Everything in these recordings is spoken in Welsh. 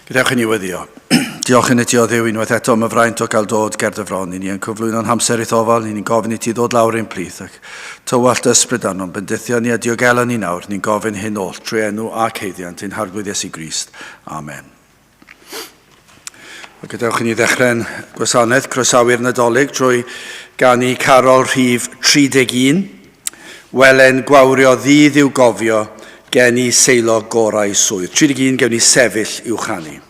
Gadewch i ni weddio. Diolch yn ydi o Dduw unwaith eto am y fraint o gael dod ger dy fron. I ni yn cyflwyno'n hamser eithofal, ni'n gofyn i ti ddod lawr ein plith ac tywallt ysbryd ano'n bendithio ni a diogela ni nawr. Ni'n gofyn hyn oll trwy enw ac heiddiant ein harglwydd Iesu Grist. Amen. Gadewch i ni ddechrau'n gwasanaeth Croesawu'r Nadolig drwy ganu Carol rhif 31. Welen gwawrio ddydd i'w gofio gen i seilo gorau swydd. 31 gewn ni sefyll i'w chanu.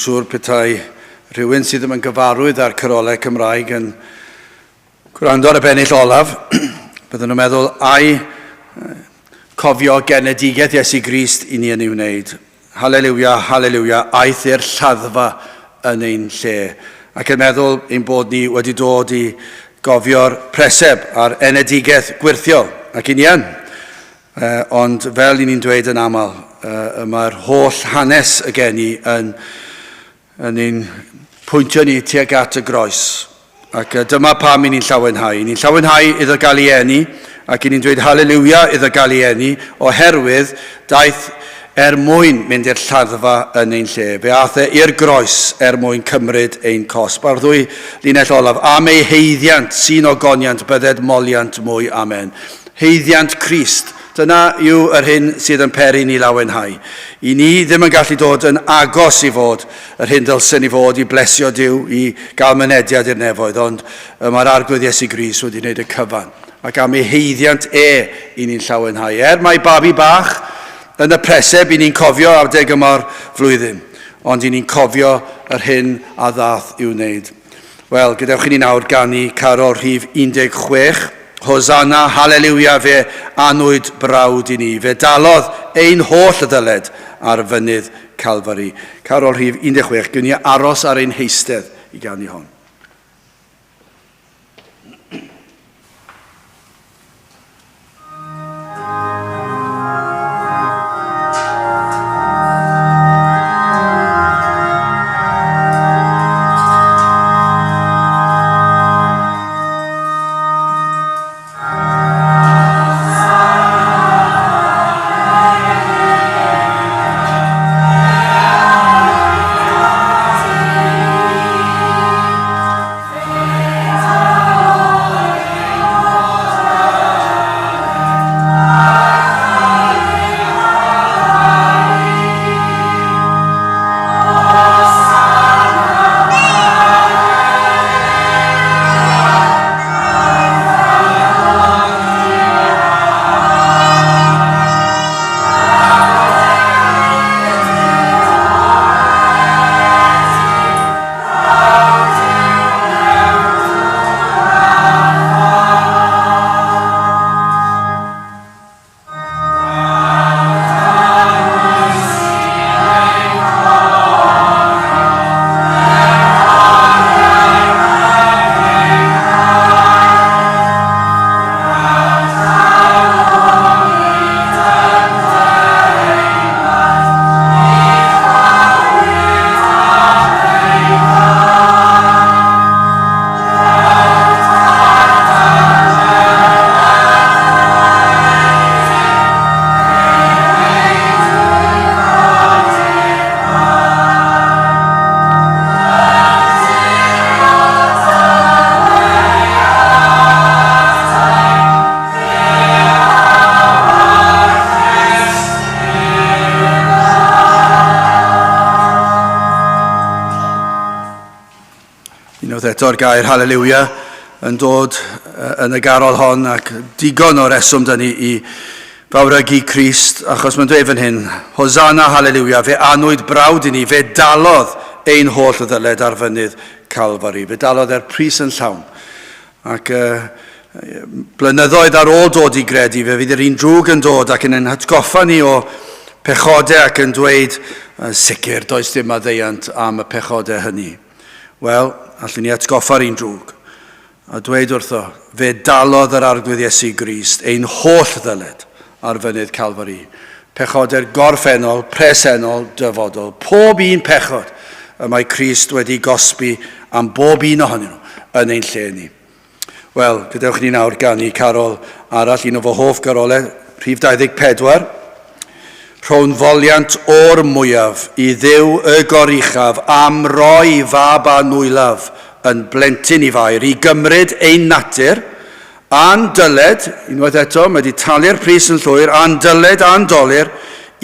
Siwr petai rhywun sydd ddim yn gyfarwydd ar cyrolau Cymraeg yn gwrando ar y bennill olaf, bydden nhw'n meddwl ai cofio genedigaeth Iesu Grist i ni yn ei wneud. Halleluia, halleluia, aeth i'r lladdfa yn ein lle. Ac yn meddwl ein bod ni wedi dod i gofio'r preseb a'r enedigaeth gwirthiol. Ac i ni yn. Ond fel i ni'n dweud yn aml, mae'r holl hanes y geni yn ein pwyntio ni tuag at y groes. Ac dyma pam i ni'n llawenhau. Ni'n llawenhau iddo gael ei eni, ac i ni'n dweud halleluia iddo gael ei eni, oherwydd daeth mwyn mynd i'r lladdfa yn ein lle. Fe ath i'r groes mwyn cymryd ein cosb. A'r ddwy linell olaf, am ei heiddiant, sy'n ogoniant, bydded moliant mwy, amen. Heiddiant Crist. Dyna yw yr hyn sydd yn peri ni lawenhau. I ni ddim yn gallu dod yn agos i fod yr hyn dylsyn i fod i blesio Duw, i gael mynediad i'r nefoedd, ond mae'r arglwydd Iesu Grist wedi wneud y cyfan. Ac am ei heiddiant i ni'n llawenhau. Mae babi bach yn y preseb i ni'n cofio adeg yma'r flwyddyn, ond i ni'n cofio yr hyn a ddath i'w wneud. Wel, gadewch i ni nawr ganu Carol rhif 16. Hosanna, halleluia, fe anwyd brawd i ni. Fe dalodd ein holl y ddyled ar fynydd Calfari. Carol rhif 16, gwn ni aros ar ein heistedd i ganu hon. Eto'r gair Hallelujah yn dod yn y garol hon ac digon o reswm dyn ni i fawrygu Crist achos mae'n dweud fan hyn, Hosanna Hallelujah, fe anwyd brawd i ni, fe dalodd ein holl o ddyled ar fynydd Calfari, fe dalodd pris yn llawn. Ac blynyddoedd ar ôl dod i gredu, fe fydd yr un drwg yn dod ac yn hatgoffa ni o pechodau ac yn dweud, sicr, does dim addeiant am y pechodau hynny. Wel, allwn ni atgoffa'r un drwg a dweud wrtho, fe dalodd yr arglwydd Iesu Grist ein holl ddyled ar fynydd Calfari. Pechodau'r gorffennol, presennol, dyfodol. Pob un pechod y mae Crist wedi gosbi am bob un ohonyn nhw yn ein lle ni. Wel, gadewch ni nawr ganu carol arall, un o fy hoff garolau, rhif 24. Rho'n foliant o'r mwyaf i ddiw y goruchaf am roi fab a nwylaf yn blentyn i fair i gymryd ein natur a'n dyled, unwaith eto, mae wedi talu'r pris yn llwyr, a'n dyled a'n dolir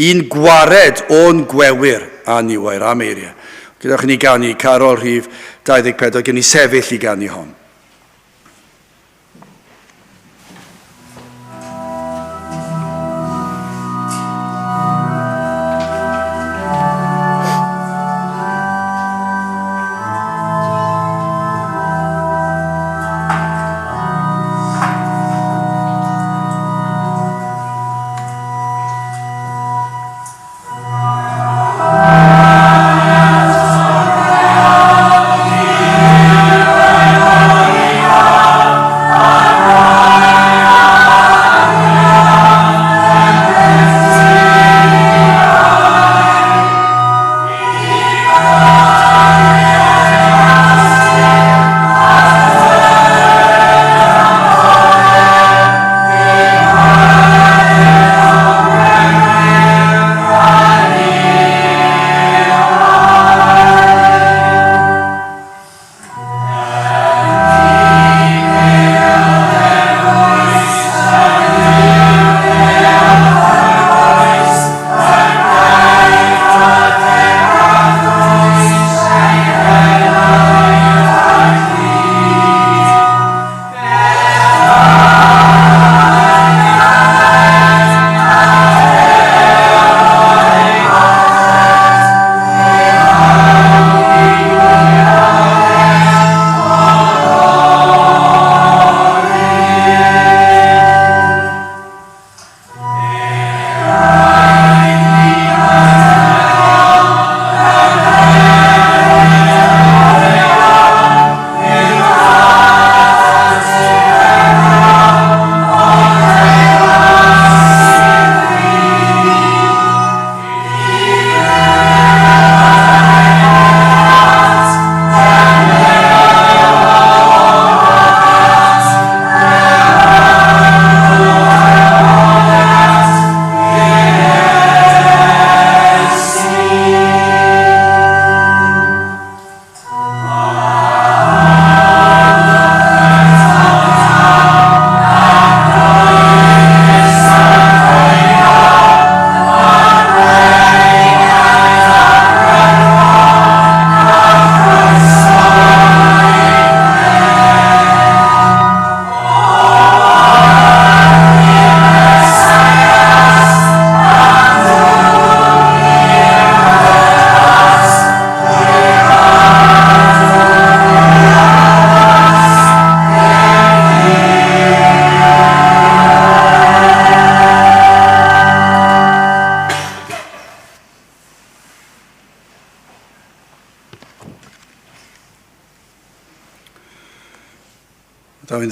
i'n gwared o'n gwewyr a niwair am eiriau. Gydwch ni ganu carol rhif 24, gen i sefyll i ganu hon. Amen.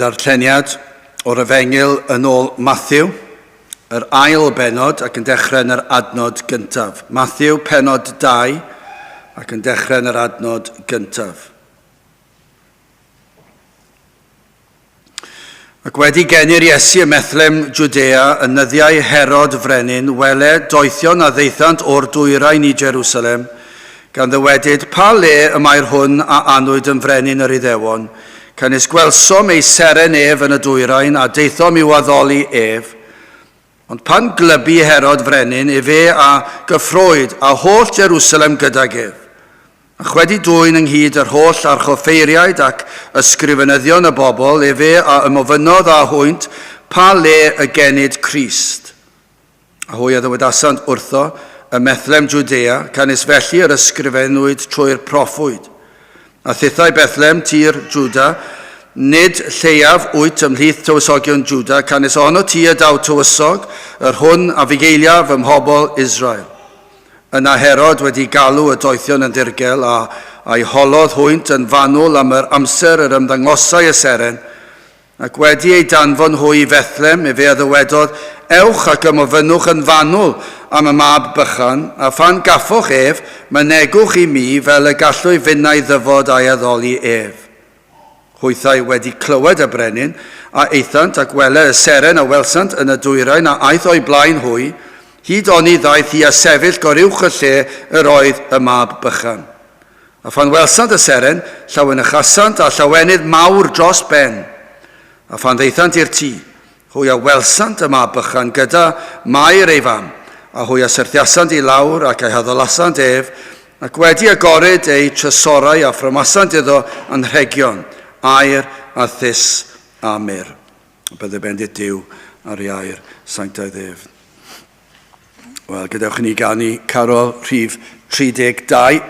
ddarlleniad o'r Efengyl yn ôl Matthew, yr ail benod ac yn dechrau yn yr adnod gyntaf. Matthew, penod 2 ac yn dechrau yn yr adnod gyntaf. Ac wedi genir Iesu y methlem Jwdea yn nyddiau Herod Frenin, wele doethion a ddeithant o'r dwyrain i Jerusalem, gan ddywedyd pa le y mae'r hwn a anwyd yn frenin yr Iddewon, canis gwelsom ei seren ef yn y dwyrain a deithom i'w addoli ef. Ond pan glybu Herod Frenin, fe a gyffrwyd a holl Jerusalem gydag ef. Ac wedi dwyn ynghyd yr holl archoffeiriaid ac ysgrifenyddion y bobl, fe a ymofynodd a hwynt pa le y genid Crist. A hwy a ddywedasant wrtho y methlem Jwdea, canis felly yr ysgrifennwyd trwy'r proffwyd. A thithau Bethlem, tir Jwda, nid lleiaf wyt ymhlith tywysogion Jwda, canis ono ti y daw tywysog, yr hwn a figeilia fy mhobol Israel. Yna Herod wedi galw y doethion yn dirgel a'i holodd hwynt yn fanwl am yr amser yr ymddangosau y seren, ac wedi ei danfon hwy i Bethlem, fe a ddywedodd, ewch ac ymofynnwch yn fanwl am y mab bychan, a phan gaffwch ef, mynegwch i mi fel y gallwy finnau ddyfod a'i addoli ef. Hwythau wedi clywed y brenin, a eithant ac wele y seren a welsant yn y dwyrain a aeth o'i blaen hwy, hyd oni ddaeth hi a sefyll goruwch y lle yr oedd y mab bychan. A phan welsant y seren, llawen ychasant a llawenydd mawr dros ben. A phan ddeithant i'r tŷ, hwy a welsant y mab bychan gyda mair ei fam, a hwy a syrthiasant i lawr ac ei haddolasant ef, ac wedi agored ei trysorau a phrymasant iddo anrhegion, air a thys a myr. Bydde bendit Duw ar ei air sanctaidd ef. Wel, gadewch ni ganu Carol rhif 32.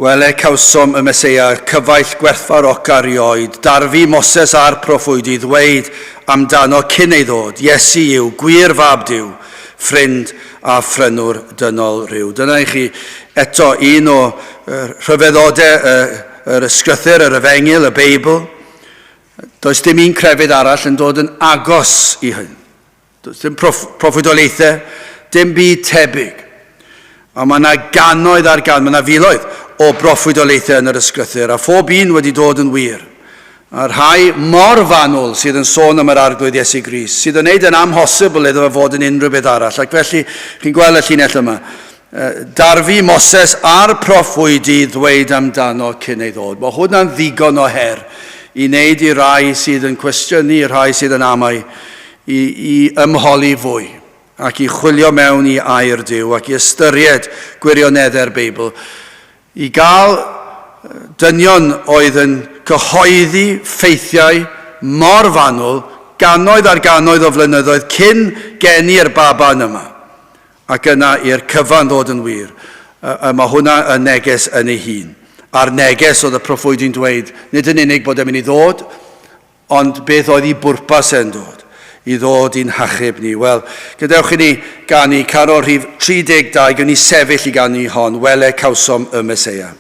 Wele cawsom y Meseia, cyfaill gwerthfawroc erioed, darfu Moses a'r proffwyd i ddweud amdano cyn ei ddod, Iesu yw, gwir fab Duw, ffrind a ffrynwr dynol rhyw. Dyna i chi eto un o rhyfeddodau yr ysgrythyr, yr Efengyl, y Beibl. Does dim un crefydd arall yn dod yn agos i hyn. Does dim proffwydolaethau, dim byd tebyg. A mae yna gannoedd ar gan, mae yna filoedd o proffwydolaethau yn yr ysgrythyr, a phob un wedi dod yn wir. A rhai mor fanwl sydd yn sôn am yr arglwydd Iesu Grist, sydd yn gwneud yn amhosibl iddo fe fod yn unrhyw beth arall. Ac felly, chi'n gweld y llinell yma, darfu Moses a'r proffwyd i ddweud amdano cyn ei ddod. Mae hwnna'n ddigon o her i wneud i rai sydd yn cwestiynu, i rai sydd yn amau, i ymholi fwy ac i chwilio mewn i air Duw ac i ystyried gwirioneddau'r Beibl, i gael dynion oedd yn cyhoeddi ffeithiau mor fanwl gannoedd ar gannoedd o flynyddoedd cyn geni'r baban yma, ac yna i'r cyfan ddod yn wir. Mae hwnna yn neges yn ei hun. A'r neges oedd y proffwyd i'n dweud, nid yn unig bod e'n mynd i ddod, ond beth oedd ei bwrpas e'n dod, i ddod i'n hachub ni. Wel, gadewch i ni ganu Carol rhif 32, gan ni sefyll i ganu hon, wele cawsom y Meseia. Yeah.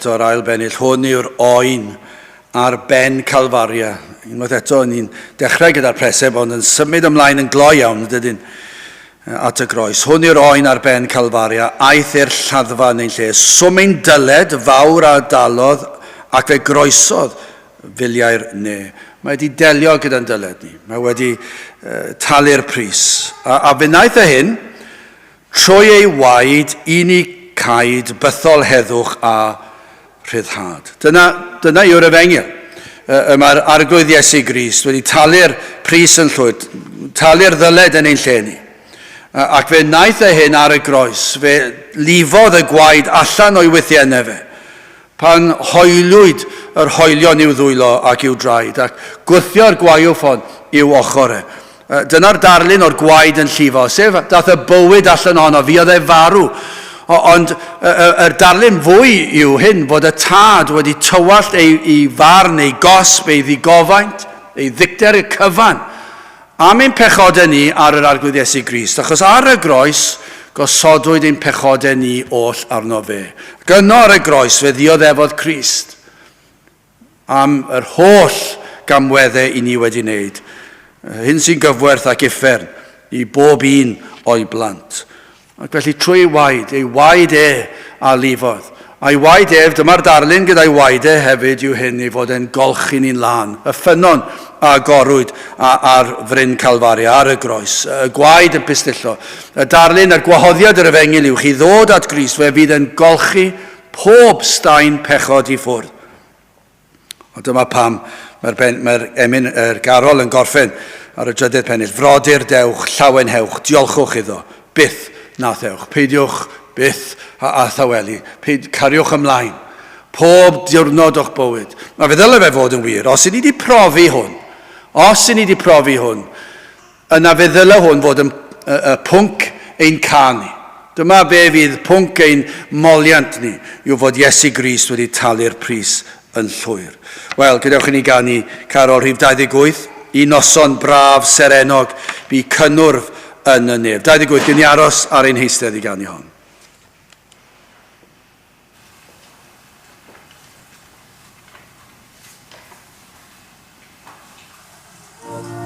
eto'r ail bennill. Hwn yw'r oen ar ben Calfaria. Unwaith eto, ni'n dechrau gyda'r preseb, ond yn symud ymlaen yn gloi iawn, dydyn, at y groes. Hwn yw'r oen ar ben Calfaria, aeth i'r lladdfa neu'n lle. Swm ein dyled fawr a dalodd ac fe groesodd filiau'r ne. Mae wedi delio gyda'n dyled ni. Mae wedi talu'r pris. A fe wnaeth y hyn, trwy ei waed, unig caid, bythol heddwch a rhyddhad. Dyna yw'r efengyl. Mae'r arglwydd Iesu Grist wedi talu'r pris yn llwyd, talu'r ddyled yn ein lle ni. Ac fe wnaeth y hyn ar y groes, fe lifodd y gwaed allan o'i wythiennau fe. Pan hoelwyd yr hoelion i'w ddwylo ac i'w draed, ac gwthio'r gwaywff hon i'w ochr e. Dyna'r darlun o'r gwaed yn llifo, sef dath y bywyd allan ohono, fi oedd e farw. Ond yr darlun fwy yw hyn, bod y tad wedi tywallt ei farn, ei gosb, ei ddigofaint, ei ddicter y cyfan. Am ein pechodau ni ar yr arglwydd Iesu Grist, achos ar y groes, gosodwyd ein pechodau ni oll arno fe. Gyno ar y groes fe ddioddefodd Crist am yr holl gamweddau i ni wedi wneud. Hyn sy'n gyfwerth ac uffern i bob un o'i blant. Ac felly trwy ei waed a lifodd. A'i waed dyma'r darlun gyda'i waed hefyd yw hyn i fod e'n golchi ni'n lan. Y ffynon a gorwyd ar fryn Calfaria, ar y groes. Y gwaed yn pistullo. Y darlun a'r gwahoddiad yr efengyl yw chi ddod at Grist fe fydd yn golchi pob staen pechod i ffwrdd. O dyma pam mae'r garol yn gorffen ar y drydydd pennill. Frodyr dewch, llawen hewch, diolchwch iddo. Byth nath ewch. Peidiwch byth a thaweli. Cariwch ymlaen. Pob diwrnod o'ch bywyd. Mae fe ddylai fe fod yn wir. Os yni wedi profi hwn, yna fe ddylai hwn fod yn pwnc ein canu. Dyma be fydd pwnc ein moliant ni, yw fod Iesu Grist wedi talu'r pris yn llwyr. Wel, gadewch i ni ganu Carol rhif 28, un noson braf, serenog, bu cynnwrf yn y nef. 28, gyn ni aros ar ein heistedd i ganu hon. Amen.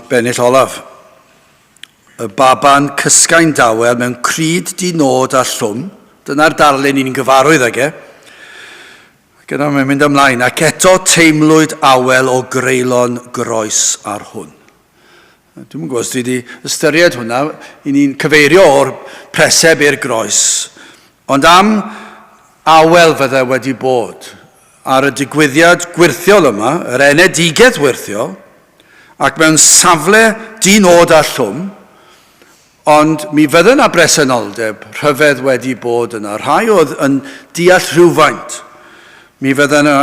bennill olaf. Y baban cysgain dawel mewn cryd dinod a llwm. Dyna'r darlun ni'n gyfarwydd ag e. Gyda mae'n mynd ymlaen. Ac eto teimlwyd awel o greulon groes ar hwn. Dwi'n gwybod os dwi wedi ystyried hwnna, i ni'n cyfeirio o'r preseb i'r groes. Ond am awel fydde wedi bod ar y digwyddiad gwirthiol yma, yr enedigedd wirthiol, ac mewn safle dinod a llwm, ond mi fydde yna bresenoldeb rhyfedd wedi bod yna. Rhai oedd yn deall rhywfaint. Mi fydde yna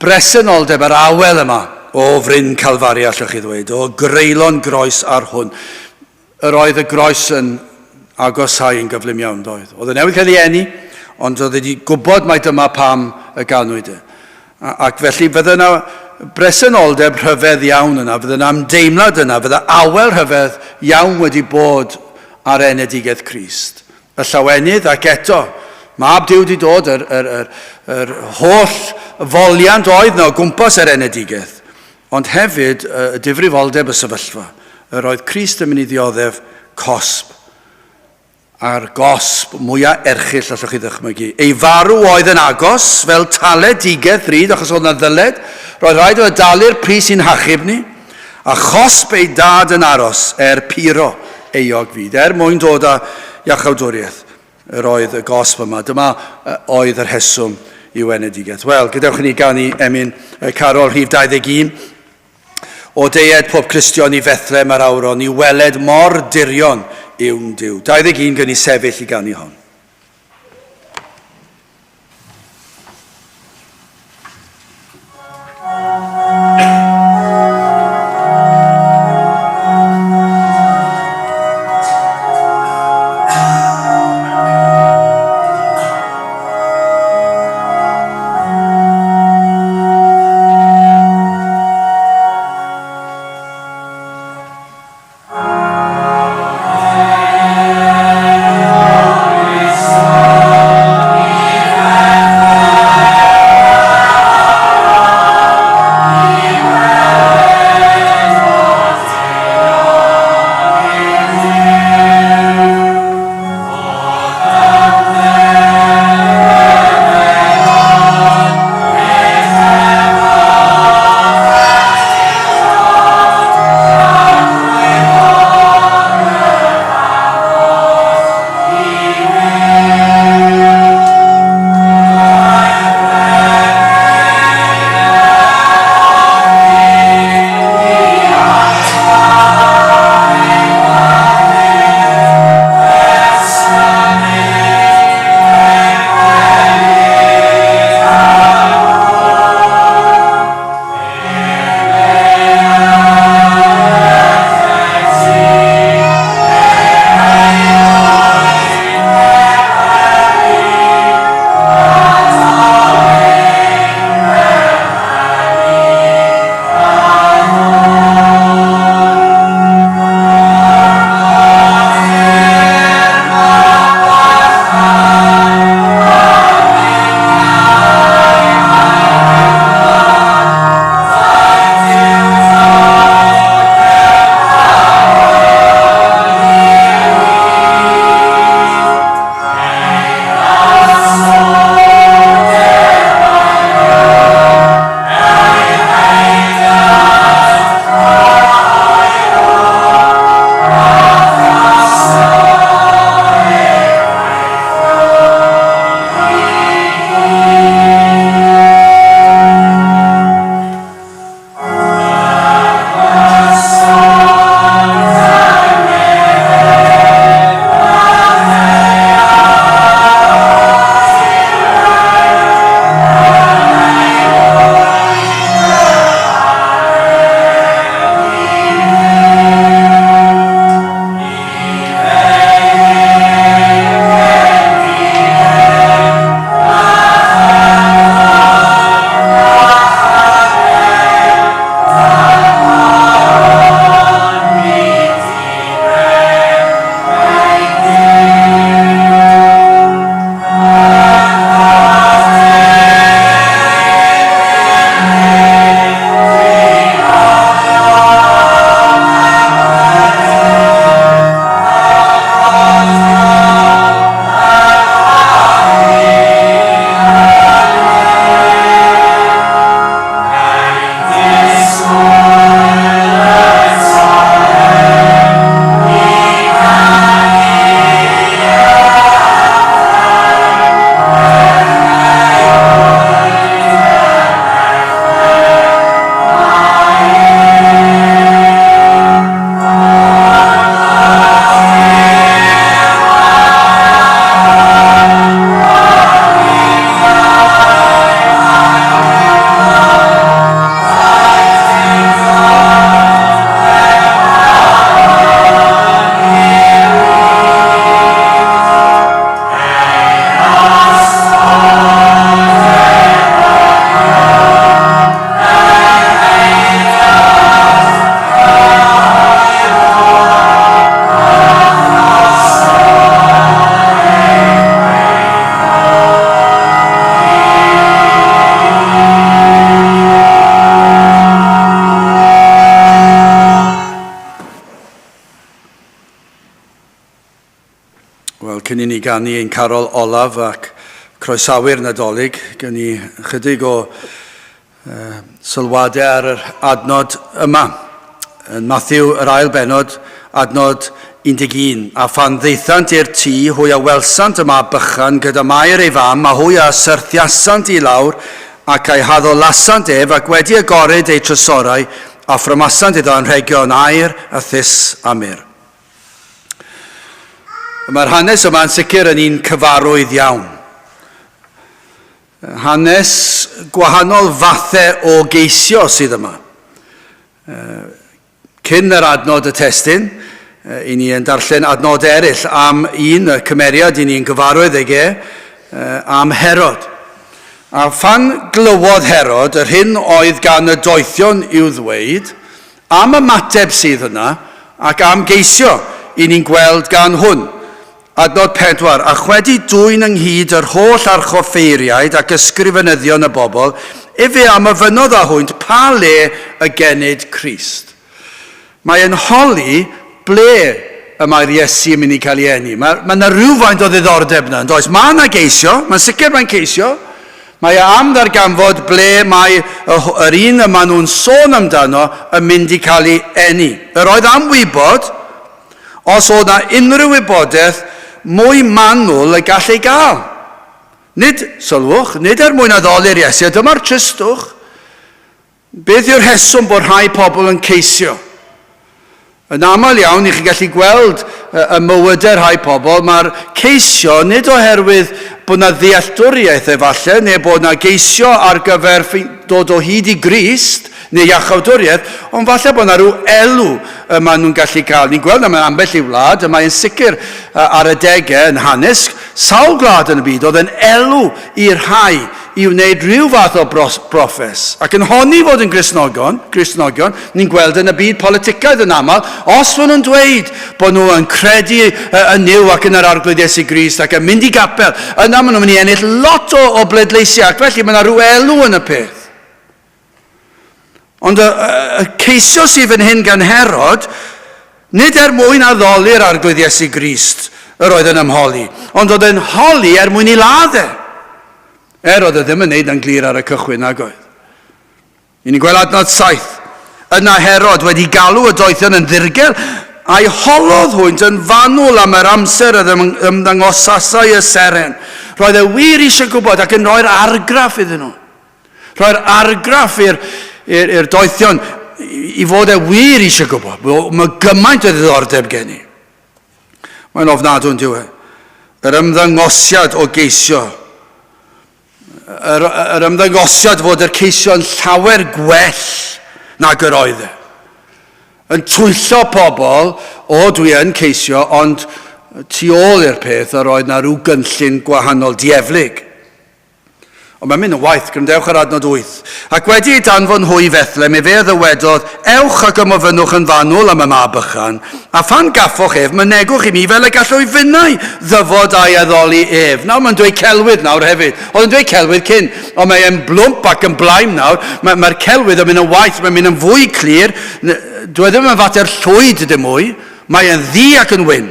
bresenoldeb yr awel yma o fryn Calfari, allwch chi ddweud, o greulon groes ar hwn. Yr oedd y groes yn agosau yn gyflym iawn doedd. Oedd y newydd cael ei eni, ond oedd wedi gwybod mai dyma pam y ganwyd e. Ac felly fydde yna bresenoldeb rhyfedd iawn yna, fydde yna ymdeimlad yna, fydde awel rhyfedd iawn wedi bod ar enedigedd Crist. Y llawenydd ac eto, mab Duw wedi dod, yr holl foliant oedd yna o gwmpas yr enedigedd, ond hefyd y difrifoldeb y sefyllfa. Yr oedd Crist yn mynd i ddioddef cosb, a'r gosb mwyaf erchill allwch chi ddychmygu. Ei farw oedd yn agos fel taledigedd ryd, achos oedd yna ddyled. Roedd rhaid o dalu'r pris sy'n hachub ni, a chosb ei dad yn aros piro eog fyd. Mwyn dod â iachawdwriaeth, yr oedd y gosb yma. Dyma oedd yr heswm i wenedigeth. Wel, gadewch ni gan i Emyn Carol rhif 21. O deied pob Cristion i Fethlem ar awron, i weled mor dirion yw'n Duw. 21 gan i sefyll i gan i hon. Wel, cyn I ni ganu ein carol olaf ac Croesawu'r Nadolig, gen I chydig o sylwadau ar yr adnod yma. Yn Matthew, yr ail benod, adnod 11. A phan ddeithant i'r tŷ, hwy a welsant yma bychan gyda Mair ei fam, a hwy a syrthiasant I lawr ac ei haddolasant ef ac wedi agored ei trysorau a phrymasant iddo yn rhegio'n air a thys a myr. Mae'r hanes yma'n sicr yn un cyfarwydd iawn. Hanes gwahanol fathau o geisio sydd yma. Cyn yr adnod y testyn, I ni yn darllen adnod eraill am un y cymeriad I ni'n gyfarwydd ag am Herod. A phan glywodd Herod, yr hyn oedd gan y doethion i'w ddweud, am ymateb sydd yna, ac am geisio I ni'n gweld gan hwn. Adnod 4, a chwedi dwyn ynghyd yr holl archoffeiriaid ac ysgrifenyddion y bobl, efe am y fynodd a hwynt pa le y genyd Crist. Mae'n holi ble y mae'r Iesu yn mynd I cael ei eni. Mae yna rhywfaint o ddiddordeb yna. Does, mae yna geisio, mae'n sicr mae'n ceisio. Mae am ddarganfod ble mae yr un yma nhw'n sôn amdano yn mynd I cael ei eni. Yr oedd am wybod, os oedd yna unrhyw wybodaeth, mwy manwl y gall ei gael. Nid, sylwch, nid mwyn addoli'r Iesu, dyma'r tristwch. Beth yw'r rheswm bod rhai pobl yn ceisio? Yn aml iawn, I chi gallu gweld y mywydau'r rhai pobl, mae'r ceisio nid oherwydd bod yna ddealltwriaeth efallai, neu bod yna geisio ar gyfer dod o hyd I Grist, neu iachawdwriaeth, ond falle bod yna rhyw elw yma nhw'n gallu cael. Ni'n gweld yma ambell I wlad, yma yn sicr ar y degau yn hanes, sawl gwlad yn y byd, oedd yn elw i'r rhai I wneud rhyw fath o broffes. Ac yn honni fod yn Gristnogion, ni'n gweld yn y byd politicaidd yn aml, os fod nhw'n dweud bod nhw yn credu yn niw ac yn yr arglwydd Iesu Grist ac yn mynd I gapel, yna maen nhw'n mynd I ennill lot o bleidleisiau, ac felly mae yna rhyw elw yn y peth. Ond y ceisio sydd yn hyn gan Herod, nid mwyn addoli'r arglwydd Iesu Grist yr oedd yn ymholi, ond oedd yn holi mwyn I laddau. Oedd ddim yn neud yn glir ar y cychwyn ag oedd. I ni'n gweld adnod 7. Yna Herod wedi galw y doethion yn ddirgel, a'i holodd hwynt yn fanwl am yr amser oedd ymddangosasau y seren. Roedd e wir eisiau gwybod ac yn rhoi'r argraff iddyn nhw. Rhoi'r argraff i'r doethion I fod e wir eisiau gwybod. Mae gymaint o ddiddordeb gen I. Mae'n ofnadw'n diwedd. Yr ymddangosiad o geisio. Yr ymddangosiad fod yr ceisio'n llawer gwell nag yr oedd e. Yn twyllo pobl, dwi yn ceisio, ond tu ôl i'r peth yr oedd na rhyw gynllun gwahanol dieflig. Ond mae'n mynd yn waith, grandewch ar adnod 8. Ac wedi ei danfon hwy Fethlem, fe ddywedodd, ewch ac ymofynnwch yn fanwl am y mab bychan, a phan gaffoch ef, mynegwch I mi fel y gallwch fynnau ddyfod a'i addoli ef. Nawr mae'n dweud celwydd nawr hefyd. Oedd yn dweud celwydd cyn, ond mae'n blwmp ac yn blaen nawr. Mae'r celwydd yn mynd yn waith, mae'n mynd yn fwy clir. Dwi ddim yn fater llwyd dim mwy. Mae'n ddi ac yn wyn.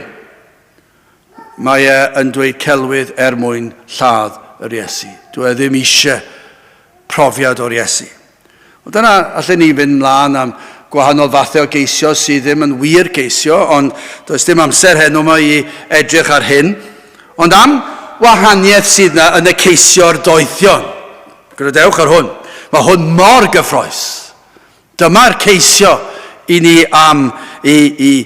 Mae'n dweud celwydd mwyn lladd yr Iesu. Dwi ddim eisiau profiad o'r Iesu. Dyna allan ni fynd mlaen am gwahanol fathau o geisio sydd ddim yn wir geisio, ond does dim amser heno yma I edrych ar hyn. Ond am wahaniaeth sydd yna yn y ceisio'r doethion. Grydewch ar hwn. Mae hwn mor gyffroes. Dyma'r ceisio I ni am I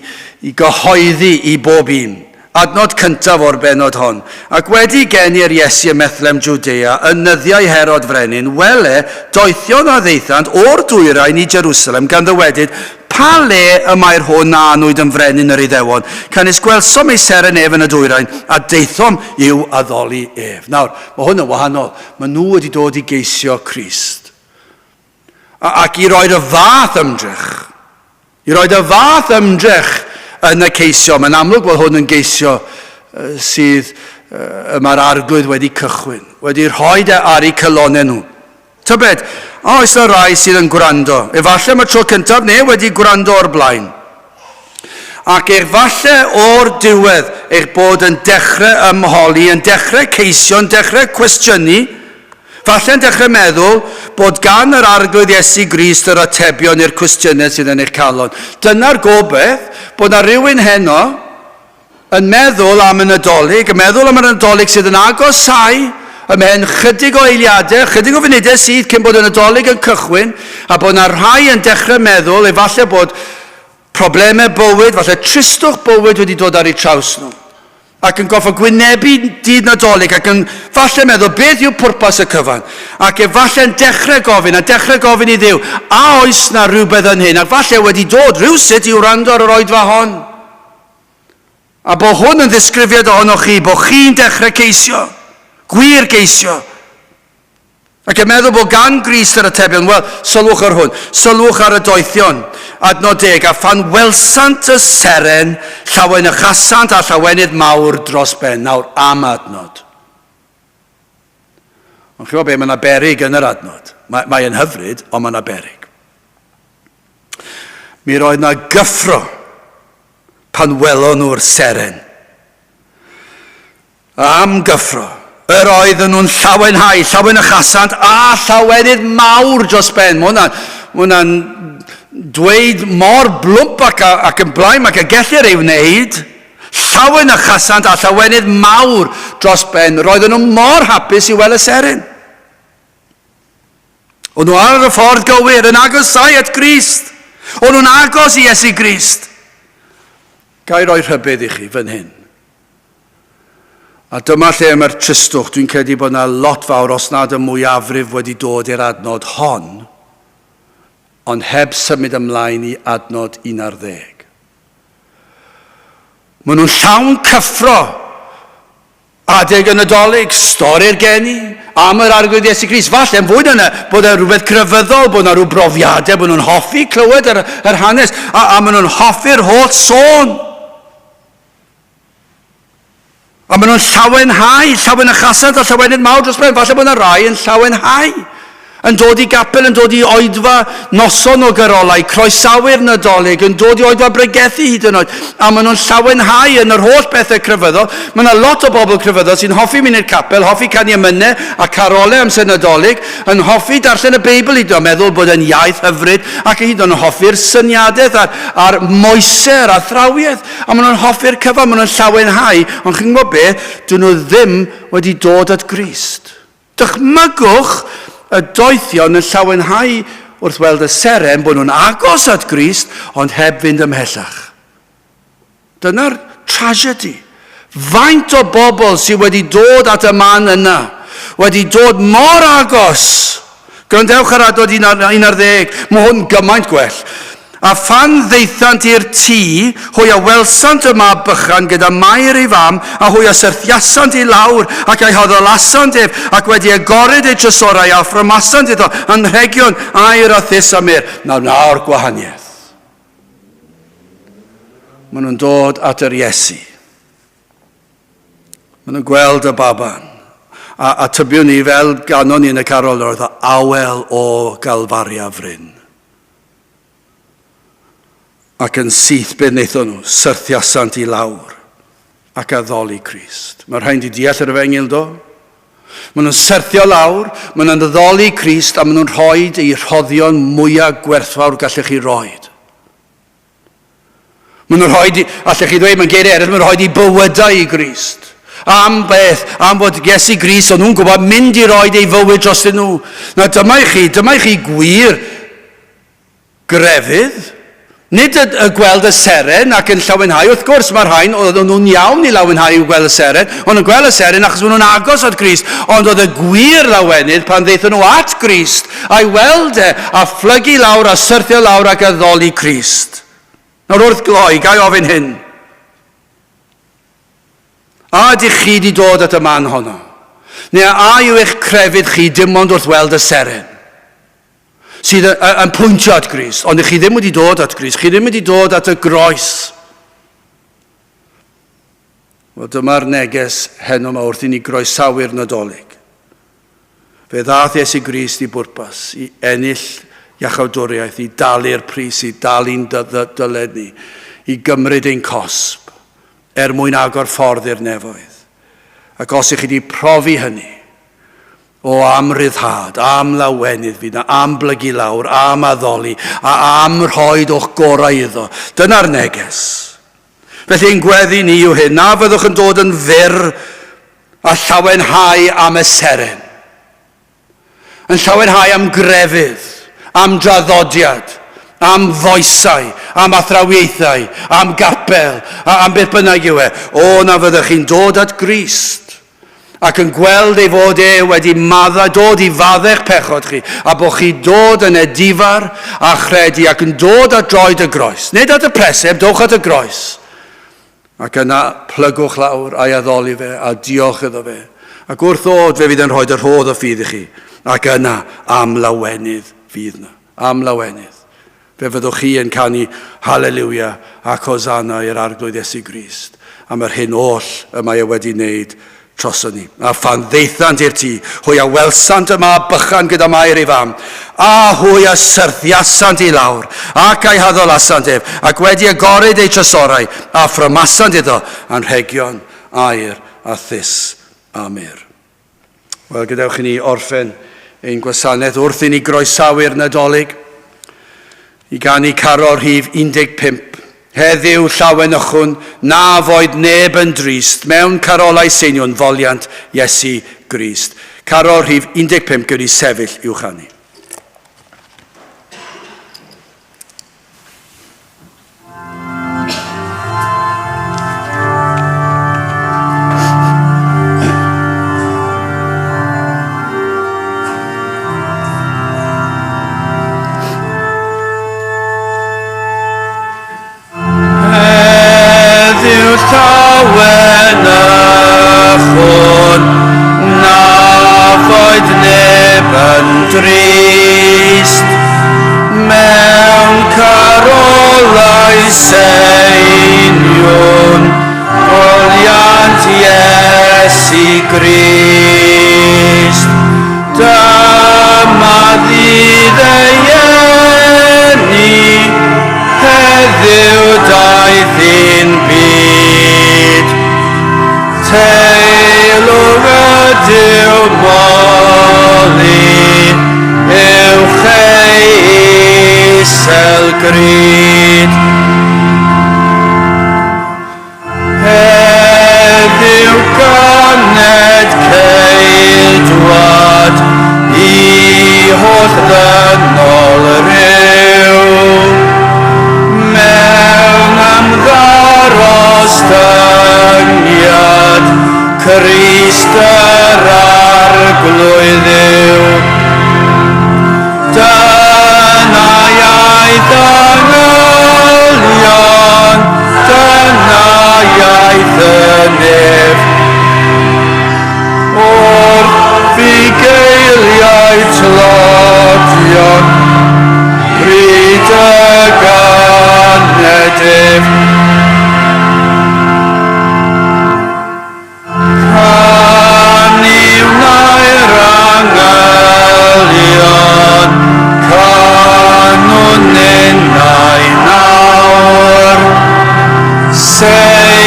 gyhoeddi I bob un. Adnod cyntaf o'r benod hon. Ac wedi geni'r Iesu ym Methlem Jwdea, yn nyddiau Herod Frenin, wele, doethion a ddeithant o'r dwyrain I Jerusalem, gan ddywedyd, pa le y mae'r hwn a anwyd yn frenin yr Iddewon, can gwelsom ei seren ef yn y dwyrain, a deithom i'w addoli ef. Nawr, mae hwn yn wahanol. Mae nhw wedi dod I geisio Crist. Ac I roed y fath ymdrech. I roed y fath ymdrech yn y ceisio. Mae'n amlwg bod hwn yn geisio sydd mae'r arglwydd wedi cychwyn. Wedi rhoi ar eu cylonau nhw. Tybed, oes yna rai sydd yn gwrando. Efallai mae tro cyntaf neu wedi gwrando o'r blaen. Ac efallai o'r diwedd eich bod yn dechrau ymholi, yn dechrau ceisio, yn dechrau cwestiynu, falle'n dechrau meddwl bod gan yr arglwydd Iesu Grist yr atebion i'r cwestiynau sydd yn eich calon. Dyna'r gobeith bod yna rhywun heno yn meddwl am y Nadolig, yn meddwl am y Nadolig sydd yn agosau, ymhen chydig o eiliadau, chydig o funudau sydd cyn bod y Nadolig yn cychwyn, a bod yna rhai yn dechrau meddwl, efallai bod problemau bywyd, falle tristwch bywyd wedi dod ar eu traws nhw. Ac yn goffa gwynebu dydd Nadolig, ac yn falle meddwl beth yw pwrpas y cyfan. Ac efallai'n dechrau gofyn, a dechrau gofyn I Dduw, a oes na rhywbeth yn hyn, ac falle wedi dod rhywsut I wrando ar yr oedfa hon. A bod hwn yn ddisgrifiad ohonoch chi, bod chi'n dechrau ceisio, gwir ceisio. Ac yn meddwl bod gan Grist yr atebion, wel, sylwch ar hwn, sylwch ar y doethion, adnod 10, a phan welsant y seren, llawen ychasant a llawenydd mawr dros ben. Nawr, am adnod. Ond chi'n gwybod be, mae yna berig yn yr adnod. Mae'n hyfryd, ond mae yna berig. Mi roedd yna gyffro pan welon nhw'r seren. Am gyffro. Yr oedden nhw'n llawenhau, llawen ychasant a llawenydd mawr dros ben. Mae hwnna'n dweud mor blwmp ac yn blaen ac y gellir ei wneud. Llawen ychasant a llawenydd mawr dros ben. Roedden nhw mor hapus I weld y seren. O'n nhw ar y ffordd gywir yn agosau at Grist. O'n nhw'n agos I Iesu Grist. Gai roi rhybydd I chi fan hyn. A dyma lle mae'r tristwch, dwi'n credu bod yna lot fawr os nad y mwyafrif wedi dod i'r adnod hon, ond heb symud ymlaen I adnod 11. Maen nhw'n llawn cyffro, adeg y Nadolig, stori'r geni, am yr arglwydd Iesu Grist. Falle yn fwy yna bod yna rhywbeth crefyddol, bod yna rhyw brofiadau, bod nhw'n hoffi clywed yr hanes, a maen nhw'n hoffi'r holl sôn. A maen nhw'n llawenhau, llawen ychasant a llawenydd mawr dros ben. Falle bod yna rai yn llawenhau. Yn dod I gapel, yn dod I oedfa noson o gyrolau, Croesawu'r Nadolig, yn dod I oedfa bregethau hyd yn oed. A maen nhw'n llawenhau yn yr holl bethau crefyddol. Mae yna lot o bobl crefyddol sy'n hoffi mynd i'r capel, hoffi canu emynau a carolau amser Nadolig, yn hoffi darllen y Beibl hyd yn oed, meddwl bod yn iaith hyfryd, ac hyd yn oed hoffi'r syniadaeth a'r moeser a thrawiaeth. A maen nhw'n hoffi'r cyfan, maen nhw'n llawenhau, ond chi'n gwybod beth, dyn nhw ddim wedi dod at Grist. Dychmygwch y doethion yn llawenhau wrth weld y seren bod nhw'n agos at Grist, ond heb fynd ymhellach. Dyna'r tragedy. Faint o bobl sydd wedi dod at y man yna, wedi dod mor agos. Gwrandewch ar adnod 11, mae hwn gymaint gwell. A phan ddeithant i'r tŷ, hwy a welsant y mab bychan gyda mair ei fam, a hwy a syrthiasant I lawr, ac ei hoddolasant ef, ac wedi agored ei trysorau a ffrymasant iddo, yn rhegion air a thys am yr. Nawr gwahaniaeth. Maen nhw'n dod at yr Iesu. Maen nhw'n gweld y baban. A tybiwn ni fel ganon ni yn y carol oedd awel o galfaria fryn. Ac yn syth beth wnaethon nhw, syrthiasant I lawr, ac addoli Crist. Mae'r rhain di deall yr efengil do. Maen nhw'n syrthio lawr, maen nhw'n addoli Crist, a maen nhw'n rhoi ei rhoddion mwyaf gwerthfawr gallech chi roed. Maen nhw'n rhoi, allech chi ddweud, mae'n geiriau eraill, maen nhw'n rhoi ei bywydau I Grist. Am beth, am bod Iesu Grist, ond nhw'n gwybod mynd I roed ei fywyd dros nhw. Na dyma I chi gwir grefydd. Nid y gweld y seren ac yn llawenhau. Wrth gwrs mae'r rhain, oedd nhw'n iawn I lawenhau I gweld y seren, ond yn gweld y seren achos nhw'n agos at Grist. Ond oedd y gwir lawenydd pan ddeithon nhw at Grist a'i weld a phlygu lawr a syrthio lawr ac addoli Crist. Nawr wrth gloi, gai ofyn hyn. A ydych chi wedi dod at y man honno? Neu a yw eich crefydd chi dim ond wrth weld y seren? Sydd yn pwyntio at Grist, ond chi ddim wedi dod at Grist, chi ddim wedi dod at y groes. Wel, dyma'r neges heno yma wrth I ni groesawu'r Nadolig. Fe ddath Iesu Grist I bwrpas, I ennill iachawdwriaeth, I dalu'r pris, I dalu'n dyled ni, I gymryd ein cosb, mwyn agor ffordd i'r nefoedd. Ac os ych chi wedi profi hynny, o am ryddhad, am lawenydd fydd na, am blygu lawr, am addoli, a am rhoed o'ch gorau iddo. Dyna'r neges. Felly ein gweddi ni yw hyn, na fyddwch yn dod yn fyr a llawenhau am y seren. Yn llawenhau am grefydd, am draddodiad, am foesau, am athrawieithau, am gapel, am beth bynnag yw e. O, na fyddwch chi'n dod at Grist ac yn gweld ei fod e wedi madda, dod i faddech pechod chi, a bod chi dod yn edifar a chredu ac yn dod at droed y groes. Nid at y preseb, dowch at y groes. Ac yna plygwch lawr a'i addoli fe a diolch iddo fe. Ac wrth ddod fe fydd yn rhoi yr hodd o ffydd i chi. Ac yna am lawenydd fydd na. Am lawenydd. Fe fyddwch chi yn canu Hallelujah ac Hosanna i'r arglwydd Iesu Grist. Am yr hyn oll y mae e wedi wneud troson ni. A phan ddeithant i'r tŷ, hwy a welsant yma bychan gyda Mair ei fam, a hwy a syrthiasant i lawr, ac a'i haddolasant ef, ac wedi agored ei trysorau, a ffrymasant iddo, a'n rhegion, air a thys a myr. Wel, gadewch i ni orffen ein gwasanaeth wrth i ni Croesawu'r Nadolig, i ganu Carol rhif 15. Heddiw llawen ychwn, na foedd neb yn drist, mewn carolau seinion foliant Iesu Grist. Carol rhif 15 gyda sefyll i'w chanu. Drist mewn carolau seinion foliant Iesu Grist. Dyma ddydd ei eni, heddiw daeth un byd. Teilwng y Duw moli, uwch ei isel gryd. Heddiw ganed ceidwad i holl ddynol ryw, mewn amddaros dyngiad, Crist yr arglwydd yw. Dyna iaith angylion, dyna iaith y nef. O'r fugeiliau tlodion, bryd y ganedif. Caniw na'r angylion, canwn innau nawr, sei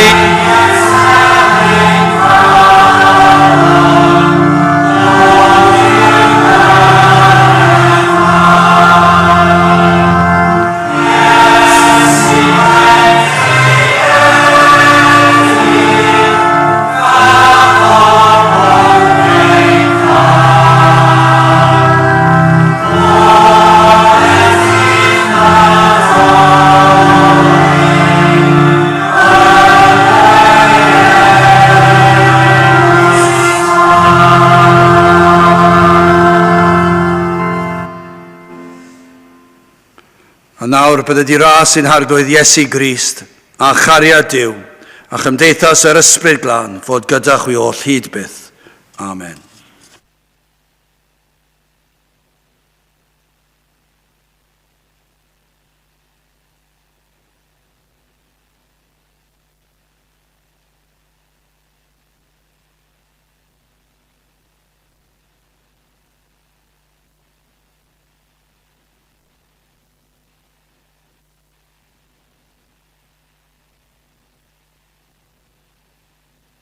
nawr bydd ydi ras sy'n harglwydd Iesu Grist a chariad Duw a chymdeithas yr ysbryd glân fod gyda chwi oll hyd byth. Amen.